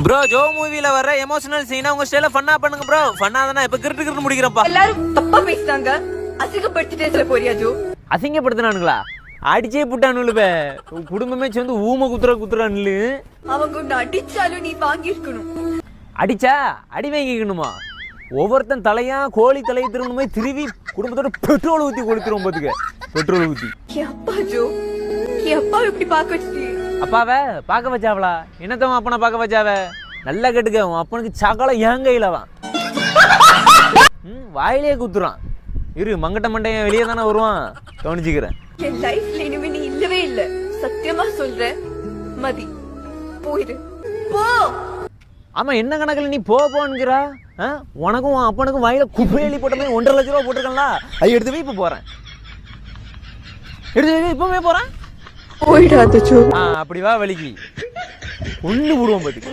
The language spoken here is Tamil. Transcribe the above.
ப்ரோ ஜோ மூவில வர எமோஷனல் சீனா உங்க ஸ்டைல ஃபன்னா பண்ணுங்க ப்ரோ. ஃபன்னா தான இப்ப கிரிட்டு கிரிட்டு முடிக்கிறப்பா. எல்லாரும் தப்பா பேசிட்டாங்க. அசிங்கப்படுத்திட்டே சொல்ல போறியா ஜோ? அசிங்கப்படுத்தினானுங்களா? அடிச்சே புட்டானுல குடும்பமே சேர்ந்து ஊம குத்துறானுல. அவங்க உன்னை அடிச்சாலும் நீ வாங்கிருக்கணும். அடிச்சா அடி வாங்கிக்கணுமா? ஒவ்வொருத்தன் தலையா கோழி தலையை திரும்பணுமே திருவி குடும்பத்தோட பெட்ரோல் ஊத்தி கொளுத்துறோம் பாத்துக்க. பெட்ரோல் ஊத்தி அப்பா ஜோ, அப்பா இப்படி பாக்க வச்சு அப்பாவை பார்க்க வச்சாவளா? என்னத்தவன் அப்பனை பார்க்க வச்சாவ? நல்லா கேட்டுக்க, உன் அப்பனுக்கு சகலம் என் கையிலதான். வாயிலே குத்துறான். இரு மங்கட்ட மண்டையன் வெளியே தானே வருவான், கவனிச்சுக்கிறேன். என் லைஃப்ல இனிமே நீ இல்லவே இல்ல. சத்தியமா சொல்ற மதி, போயிரு போ. ஆமா, என்ன கணக்குல நீ போன்னுக்கிறா? உனக்கும் உன் அப்பனுக்கும் வாயில குப்பையெளி போட்ட மாதிரி 1.5 லட்ச ரூபா போட்டிருக்கா. அது எடுத்து போய் இப்ப போறேன், எடுத்து போய் இப்பவே போறேன். போயிடாத ஜோ. அப்படி வா வலிக்கு ஒண்ணு விடுவோம் பாத்துக்க.